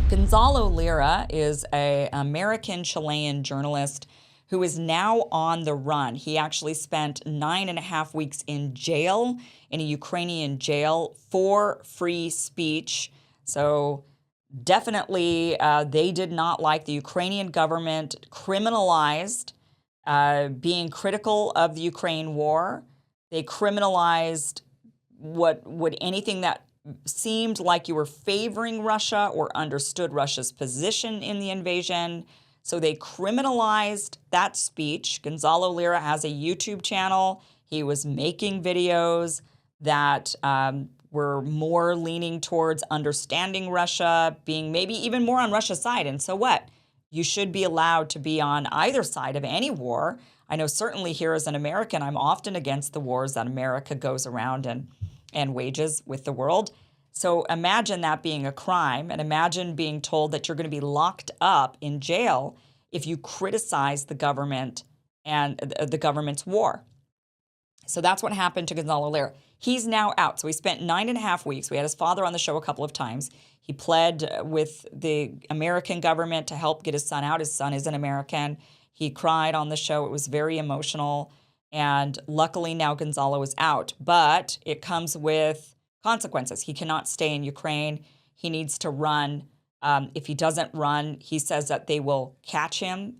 Gonzalo Lira is an American-Chilean journalist who is now on the run. He actually spent 9.5 weeks in jail, in a Ukrainian jail, for free speech. So definitely they did not like the Ukrainian government criminalized being critical of the Ukraine war. They criminalized anything that seemed like you were favoring Russia or understood Russia's position in the invasion. So they criminalized that speech. Gonzalo Lira has a YouTube channel. He was making videos that were more leaning towards understanding Russia, being maybe even more on Russia's side. And so what? You should be allowed to be on either side of any war. I know certainly here as an American, I'm often against the wars that America goes around and wages with the world. So imagine that being a crime, and imagine being told that you're going to be locked up in jail if you criticize the government and the government's war. So that's what happened to Gonzalo Lira. He's now out. So he spent 9.5 weeks. We had his father on the show a couple of times. He pled with the American government to help get his son out. His son is an American. He cried on the show. It was very emotional. And luckily now Gonzalo is out. But it comes with consequences. He cannot stay in Ukraine. He needs to run. If he doesn't run, he says that they will catch him.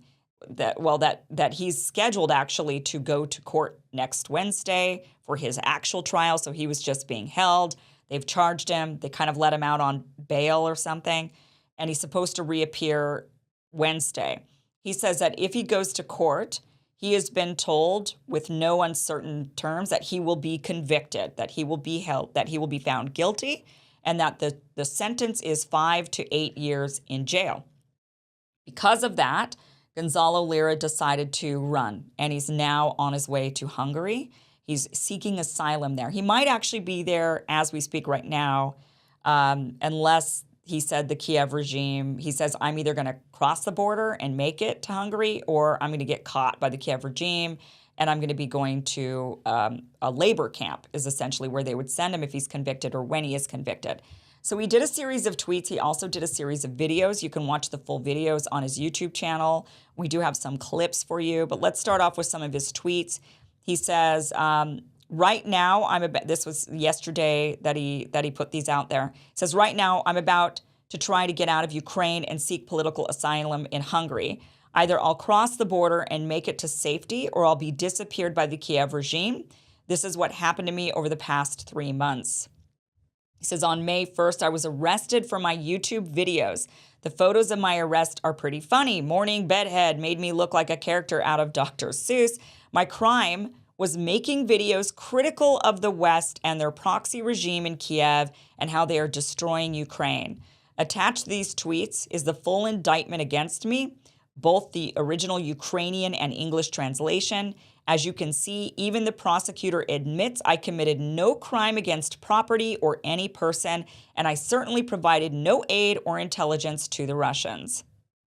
That he's scheduled actually to go to court next Wednesday for his actual trial. So he was just being held. They've charged him. They kind of let him out on bail or something. And he's supposed to reappear Wednesday. He says that if he goes to court, he has been told with no uncertain terms that he will be convicted, that he will be held, that he will be found guilty, and that the sentence is 5 to 8 years in jail. Because of that, Gonzalo Lira decided to run, and he's now on his way to Hungary. He's seeking asylum there. He might actually be there as we speak right now, unless he said the Kiev regime, he says, I'm either going to cross the border and make it to Hungary, or I'm going to get caught by the Kiev regime, and I'm going to be going to a labor camp is essentially where they would send him if he's convicted or when he is convicted. So he did a series of tweets. He also did a series of videos. You can watch the full videos on his YouTube channel. We do have some clips for you, but let's start off with some of his tweets. He says, right now, this was yesterday that he put these out there. He says, right now, I'm about to try to get out of Ukraine and seek political asylum in Hungary. Either I'll cross the border and make it to safety, or I'll be disappeared by the Kiev regime. This is what happened to me over the past 3 months. He says, on May 1st, I was arrested for my YouTube videos. The photos of my arrest are pretty funny. Morning bedhead made me look like a character out of Dr. Seuss. My crime was making videos critical of the West and their proxy regime in Kiev and how they are destroying Ukraine. Attached to these tweets is the full indictment against me, both the original Ukrainian and English translation. As you can see, even the prosecutor admits I committed no crime against property or any person, and I certainly provided no aid or intelligence to the Russians.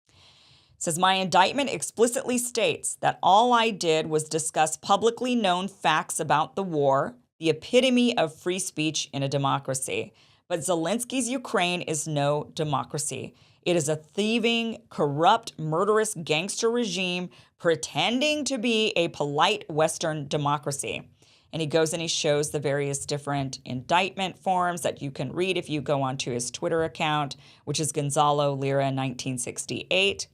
It says, my indictment explicitly states that all I did was discuss publicly known facts about the war, the epitome of free speech in a democracy. But Zelensky's Ukraine is no democracy. It is a thieving, corrupt, murderous gangster regime pretending to be a polite Western democracy. And he goes and he shows the various different indictment forms that you can read if you go onto his Twitter account, which is Gonzalo Lira 1968.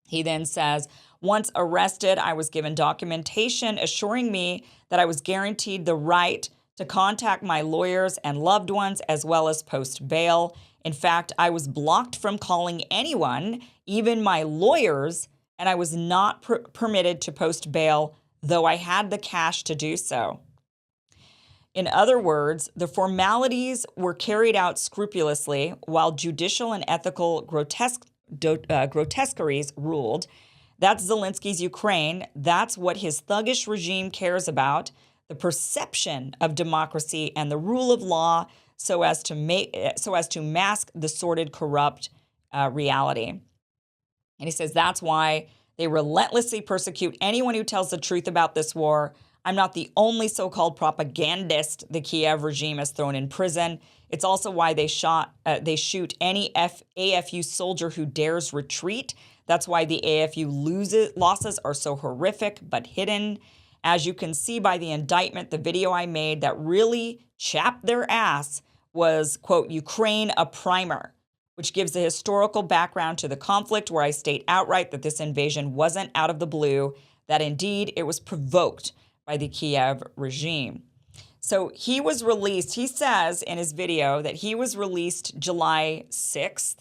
He then says, once arrested, I was given documentation assuring me that I was guaranteed the right to contact my lawyers and loved ones as well as post bail. In fact, I was blocked from calling anyone, even my lawyers, and I was not permitted to post bail, though I had the cash to do so. In other words, the formalities were carried out scrupulously while judicial and ethical grotesqueries ruled. That's Zelensky's Ukraine. That's what his thuggish regime cares about, the perception of democracy and the rule of law so as to mask the sordid, corrupt reality. And he says that's why they relentlessly persecute anyone who tells the truth about this war. I'm not the only so-called propagandist the Kiev regime has thrown in prison. It's also why they shoot any AFU soldier who dares retreat. That's why the AFU losses are so horrific but hidden. As you can see by the indictment, the video I made that really chapped their ass was, quote, Ukraine, a primer, which gives a historical background to the conflict, where I state outright that this invasion wasn't out of the blue, that indeed it was provoked by the Kiev regime. So he was released. He says in his video that he was released July 6th,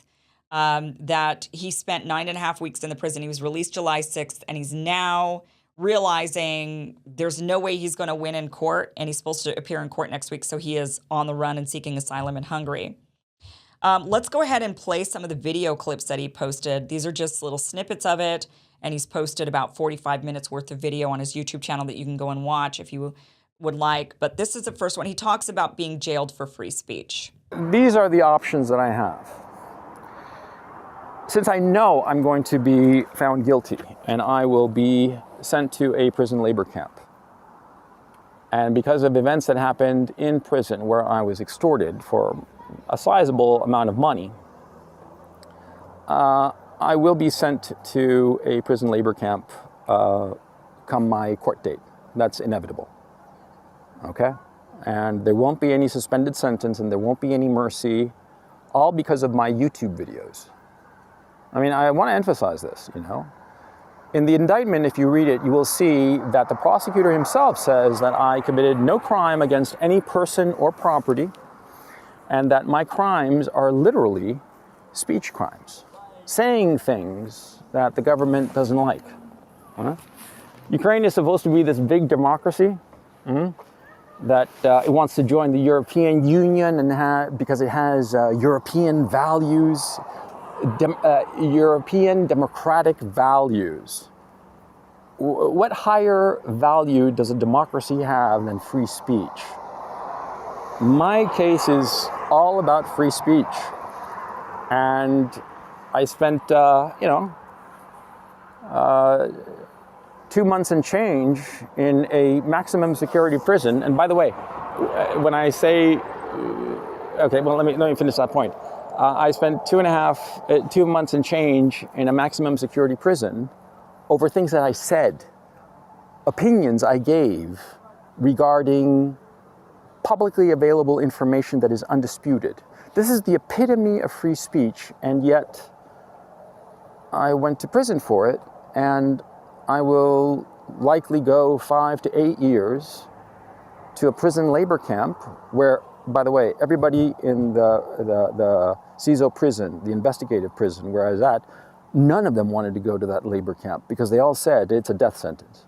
that he spent 9.5 weeks in the prison. He was released July 6th, and he's now realizing there's no way he's going to win in court, and he's supposed to appear in court next week. So he is on the run and seeking asylum in Hungary. Let's go ahead and play some of the video clips that he posted. These are just little snippets of it, and he's posted about 45 minutes worth of video on his YouTube channel that you can go and watch if you would like. But this is the first one. He talks about being jailed for free speech. These are the options that I have. Since I know I'm going to be found guilty and I will be sent to a prison labor camp, and because of events that happened in prison where I was extorted for a sizable amount of money, I will be sent to a prison labor camp come my court date. That's inevitable. Okay? And there won't be any suspended sentence, and there won't be any mercy, all because of my YouTube videos. I mean, I want to emphasize this, you know. In the indictment, if you read it, you will see that the prosecutor himself says that I committed no crime against any person or property, and that my crimes are literally speech crimes, saying things that the government doesn't like. Ukraine is supposed to be this big democracy, that it wants to join the European Union and because it has European values, European democratic values. What higher value does a democracy have than free speech? My case is all about free speech, and I spent 2 months and change in a maximum security prison. And by the way, when I say, okay, well, let me finish that point. I spent 2 months and change in a maximum security prison over things that I said, opinions I gave regarding publicly available information that is undisputed. This is the epitome of free speech, and yet I went to prison for it, and I will likely go 5 to 8 years to a prison labor camp where, by the way, everybody in the CISO prison, the investigative prison where I was at, none of them wanted to go to that labor camp because they all said it's a death sentence.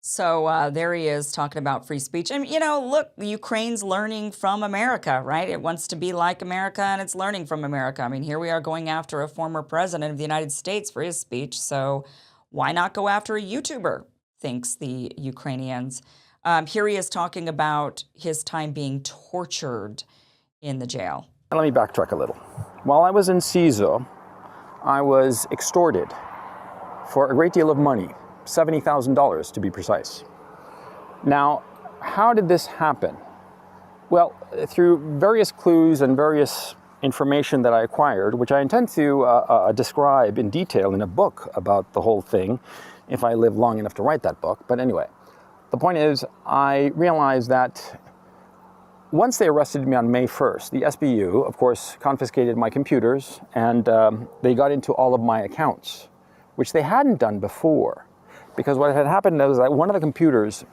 So there he is talking about free speech. And, look, Ukraine's learning from America, right? It wants to be like America, and it's learning from America. I mean, here we are going after a former president of the United States for his speech. So why not go after a YouTuber, thinks the Ukrainians. Here he is talking about his time being tortured in the jail. Let me backtrack a little. While I was in CISO, I was extorted for a great deal of money. $70,000 to be precise. Now, how did this happen? Well, through various clues and various information that I acquired, which I intend to describe in detail in a book about the whole thing, if I live long enough to write that book. But anyway, the point is, I realized that once they arrested me on May 1st, the SBU, of course, confiscated my computers, and they got into all of my accounts, which they hadn't done before. Because what had happened was that one of the computers,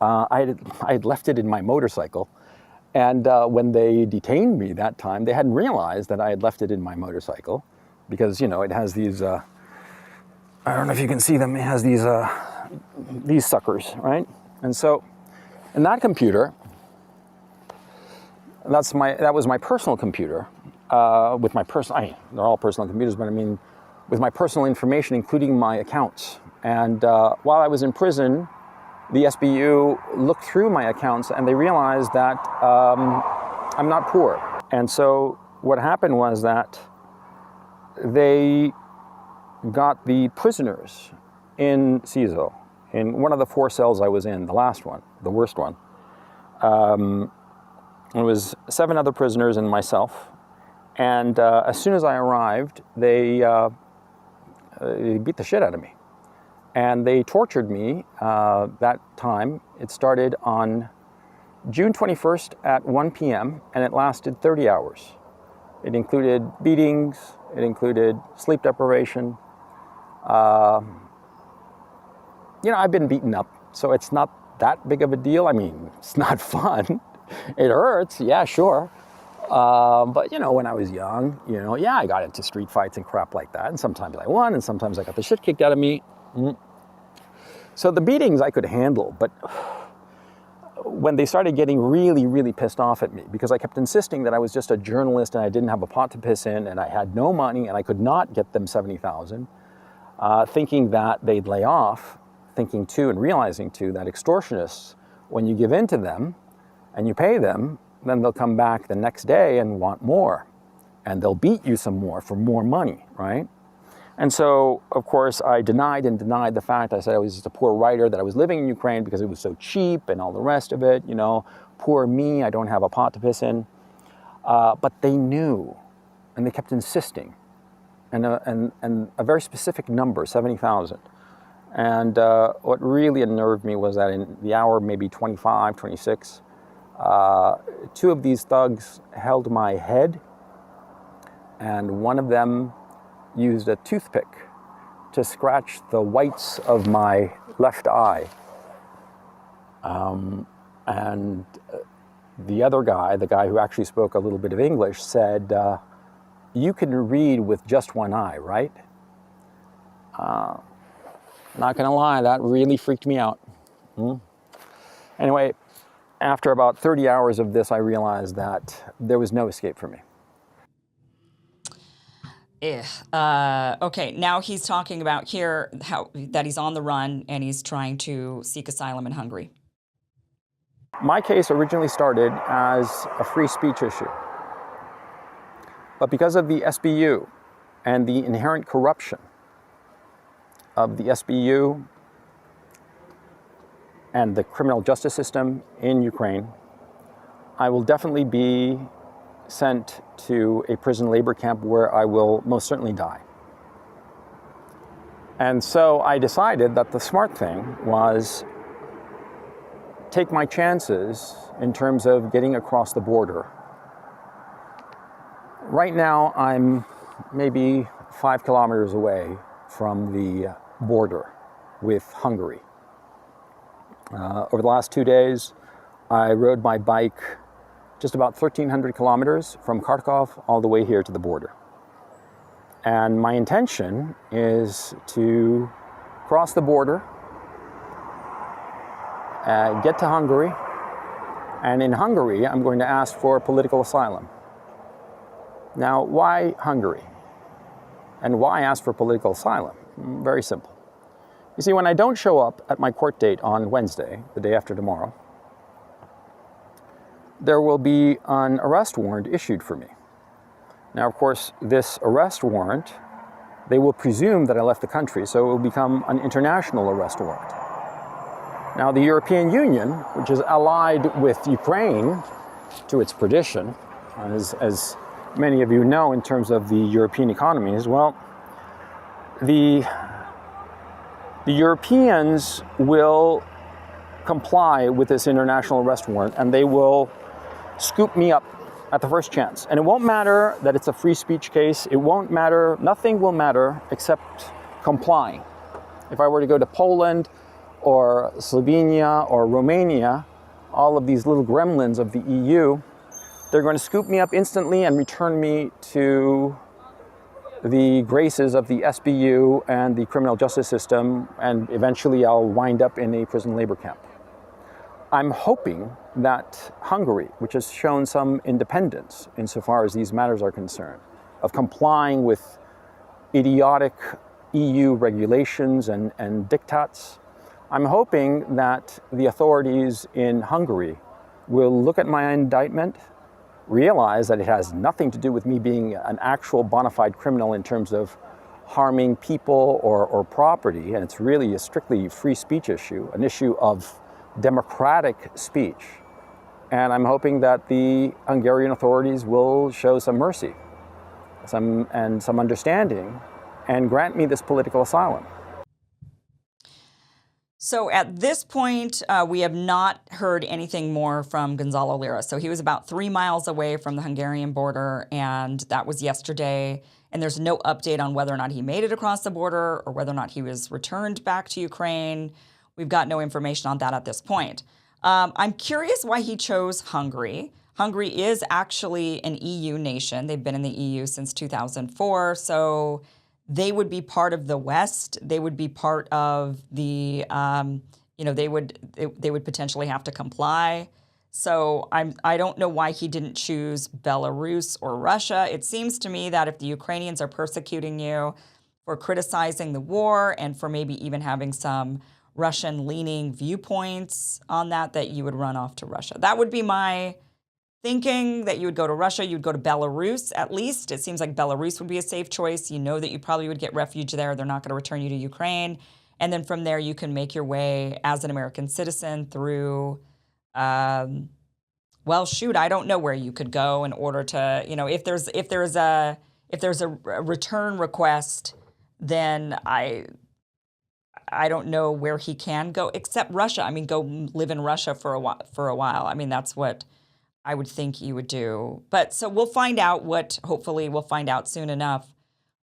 I had left it in my motorcycle, and when they detained me that time, they hadn't realized that I had left it in my motorcycle, because it has these. I don't know if you can see them. It has these suckers, right? And so, in that computer, that was my personal computer, with my personal. They're all personal computers, but I mean, with my personal information, including my accounts. And while I was in prison, the SBU looked through my accounts and they realized that I'm not poor. And so what happened was that they got the prisoners in CISO, in one of the 4 cells I was in, the last one, the worst one. It was 7 other prisoners and myself. And as soon as I arrived, they beat the shit out of me. And they tortured me that time. It started on June 21st at 1 p.m. and it lasted 30 hours. It included beatings, it included sleep deprivation. I've been beaten up, so it's not that big of a deal. I mean, it's not fun. It hurts, yeah, sure. But when I was young, I got into street fights and crap like that. And sometimes I won, and sometimes I got the shit kicked out of me. So the beatings I could handle, but when they started getting really, really pissed off at me, because I kept insisting that I was just a journalist and I didn't have a pot to piss in and I had no money and I could not get them $70,000, thinking that they'd lay off, thinking too and realizing too that extortionists, when you give in to them and you pay them, then they'll come back the next day and want more. And they'll beat you some more for more money, right? And so, of course, I denied the fact. I said I was just a poor writer, that I was living in Ukraine because it was so cheap and all the rest of it, poor me, I don't have a pot to piss in. But they knew, and they kept insisting. And a very specific number, 70,000. And what really unnerved me was that in the hour, maybe 25, 26, 2 of these thugs held my head, and one of them used a toothpick to scratch the whites of my left eye. And the other guy, the guy who actually spoke a little bit of English, said, "You can read with just one eye, right?" Not gonna lie, that really freaked me out. Anyway, after about 30 hours of this, I realized that there was no escape for me. Okay, now he's talking about here that he's on the run and he's trying to seek asylum in Hungary. My case originally started as a free speech issue. But because of the SBU and the inherent corruption of the SBU and the criminal justice system in Ukraine, I will definitely be sent to a prison labor camp where I will most certainly die. And so I decided that the smart thing was take my chances in terms of getting across the border. Right now, I'm maybe 5 kilometers away from the border with Hungary. Over the last 2 days, I rode my bike just about 1,300 kilometers from Kharkov all the way here to the border. And my intention is to cross the border, get to Hungary, and in Hungary, I'm going to ask for political asylum. Now, why Hungary? And why ask for political asylum? Very simple. You see, when I don't show up at my court date on Wednesday, the day after tomorrow, there will be an arrest warrant issued for me. Now, of course, this arrest warrant, they will presume that I left the country, so it will become an international arrest warrant. Now, the European Union, which is allied with Ukraine to its perdition, as many of you know in terms of the European economies, well, the Europeans will comply with this international arrest warrant, and they will scoop me up at the first chance. And it won't matter that it's a free speech case. It won't matter. Nothing will matter except complying. If I were to go to Poland or Slovenia or Romania, all of these little gremlins of the EU, they're going to scoop me up instantly and return me to the graces of the SBU and the criminal justice system, and eventually I'll wind up in a prison labor camp. I'm hoping that Hungary, which has shown some independence insofar as these matters are concerned, of complying with idiotic EU regulations and diktats, I'm hoping that the authorities in Hungary will look at my indictment, realize that it has nothing to do with me being an actual bona fide criminal in terms of harming people or property, and it's really a strictly free speech issue, an issue of democratic speech, And I'm hoping that the Hungarian authorities will show some mercy some understanding and grant me this political asylum. So at this point, we have not heard anything more from Gonzalo Lira. So he was about 3 miles away from the Hungarian border, and that was yesterday. And there's no update on whether or not he made it across the border or whether or not he was returned back to Ukraine. We've got no information on that at this point. I'm curious why he chose Hungary. Hungary is actually an EU nation. They've been in the EU since 2004, so they would be part of the West. They would be part of the, they would potentially have to comply. So I don't know why he didn't choose Belarus or Russia. It seems to me that if the Ukrainians are persecuting you for criticizing the war and for maybe even having some Russian-leaning viewpoints on that you would run off to Russia. That would be my thinking, that you would go to Russia, you would go to Belarus at least. It seems like Belarus would be a safe choice. You know that you probably would get refuge there. They're not going to return you to Ukraine. And then from there, you can make your way as an American citizen through, I don't know where you could go in order to, if there's a return request, then I don't know where he can go except Russia. I mean, go live in Russia for a while. I mean, that's what I would think you would do. But so we'll find out hopefully we'll find out soon enough,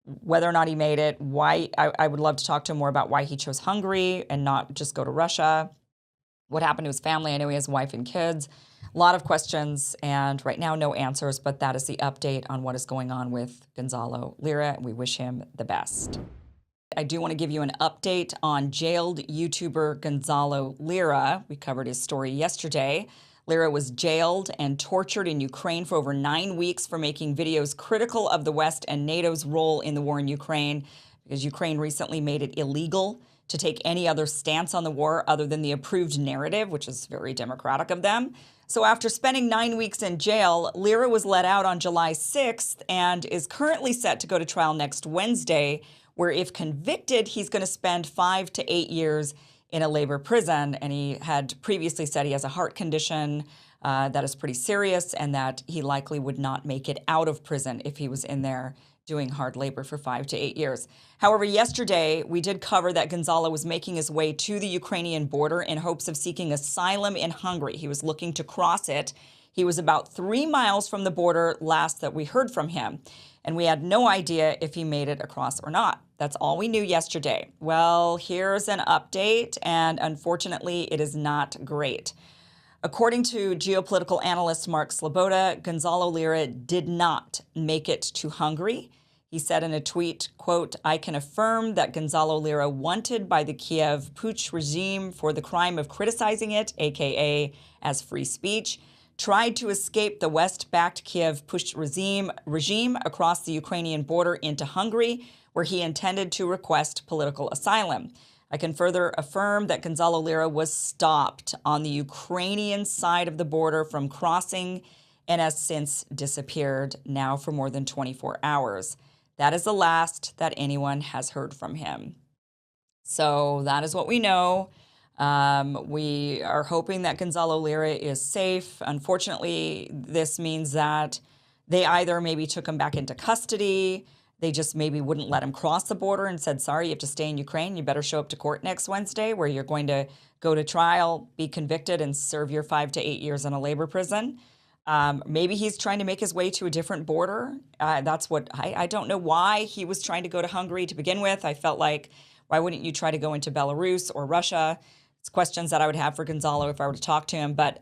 whether or not he made it, why. I would love to talk to him more about why he chose Hungary and not just go to Russia. What happened to his family? I know he has a wife and kids. A lot of questions, and right now no answers, but that is the update on what is going on with Gonzalo Lira. We wish him the best. I do want to give you an update on jailed YouTuber Gonzalo Lira. We covered his story yesterday. Lira was jailed and tortured in Ukraine for over 9 weeks for making videos critical of the West and NATO's role in the war in Ukraine, because Ukraine recently made it illegal to take any other stance on the war other than the approved narrative, which is very democratic of them. So after spending 9 weeks in jail, Lira was let out on July 6th and is currently set to go to trial next Wednesday, where if convicted, he's going to spend 5 to 8 years in a labor prison. And he had previously said he has a heart condition that is pretty serious and that he likely would not make it out of prison if he was in there doing hard labor for 5 to 8 years. However, yesterday we did cover that Gonzalo was making his way to the Ukrainian border in hopes of seeking asylum in Hungary. He was looking to cross it. He was about 3 miles from the border last that we heard from him, and we had no idea if he made it across or not. That's all we knew yesterday. Well, here's an update, and unfortunately, it is not great. According to geopolitical analyst Mark Sloboda, Gonzalo Lira did not make it to Hungary. He said in a tweet, quote, "I can affirm that Gonzalo Lira, wanted by the Kiev Putsch regime for the crime of criticizing it, aka as free speech, tried to escape the West-backed Kiev Putsch regime across the Ukrainian border into Hungary, where he intended to request political asylum. I can further affirm that Gonzalo Lira was stopped on the Ukrainian side of the border from crossing and has since disappeared now for more than 24 hours. That is the last that anyone has heard from him." So that is what we know. We are hoping that Gonzalo Lira is safe. Unfortunately, this means that they either maybe took him back into custody, they just maybe wouldn't let him cross the border and said, sorry, you have to stay in Ukraine. You better show up to court next Wednesday, where you're going to go to trial, be convicted, and serve your 5 to 8 years in a labor prison. Maybe he's trying to make his way to a different border. That's what I don't know why he was trying to go to Hungary to begin with. I felt like, why wouldn't you try to go into Belarus or Russia? It's questions that I would have for Gonzalo if I were to talk to him, but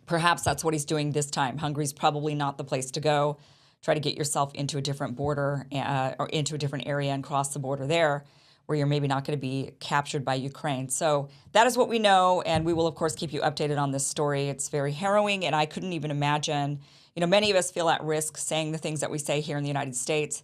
perhaps that's what he's doing this time. Hungary's probably not the place to go. Try to get yourself into a different border or into a different area and cross the border there, where you're maybe not going to be captured by Ukraine. So that is what we know, and we will, of course, keep you updated on this story. It's very harrowing, and I couldn't even imagine, many of us feel at risk saying the things that we say here in the United States.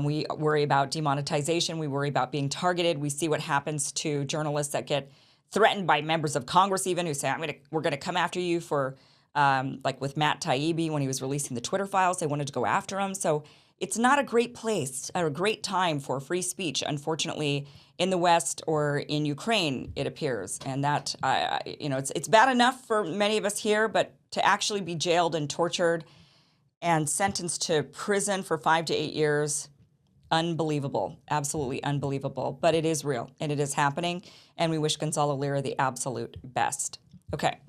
We worry about demonetization. We worry about being targeted. We see what happens to journalists that get threatened by members of Congress even, who say, we're going to come after you for like with Matt Taibbi when he was releasing the Twitter files. They wanted to go after him. So it's not a great place or a great time for free speech, unfortunately, in the West or in Ukraine, it appears. And that, it's bad enough for many of us here, but to actually be jailed and tortured and sentenced to prison for 5 to 8 years, unbelievable, absolutely unbelievable. But it is real and it is happening. And we wish Gonzalo Lira the absolute best. Okay.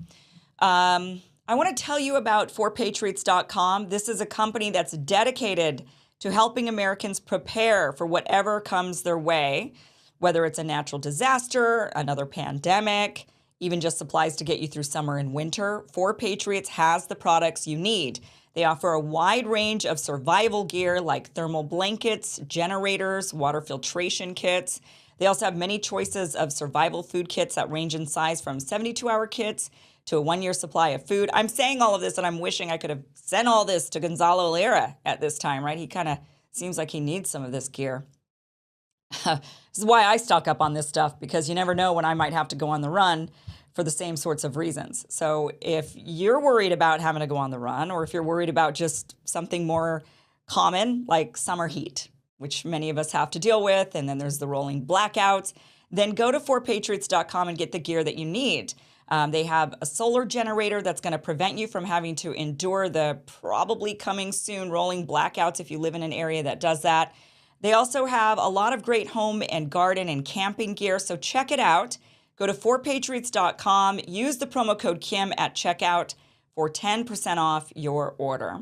I want to tell you about forpatriots.com. This is a company that's dedicated to helping Americans prepare for whatever comes their way, whether it's a natural disaster, another pandemic, even just supplies to get you through summer and winter. 4Patriots has the products you need. They offer a wide range of survival gear like thermal blankets, generators, water filtration kits. They also have many choices of survival food kits that range in size from 72-hour kits to a 1-year supply of food. I'm saying all of this and I'm wishing I could have sent all this to Gonzalo Lira at this time, right? He kind of seems like he needs some of this gear. This is why I stock up on this stuff, because you never know when I might have to go on the run for the same sorts of reasons. So if you're worried about having to go on the run, or if you're worried about just something more common like summer heat, which many of us have to deal with, and then there's the rolling blackouts, then go to 4patriots.com and get the gear that you need. They have a solar generator that's going to prevent you from having to endure the probably coming soon rolling blackouts if you live in an area that does that. They also have a lot of great home and garden and camping gear, so check it out. Go to 4patriots.com, use the promo code Kim at checkout for 10% off your order.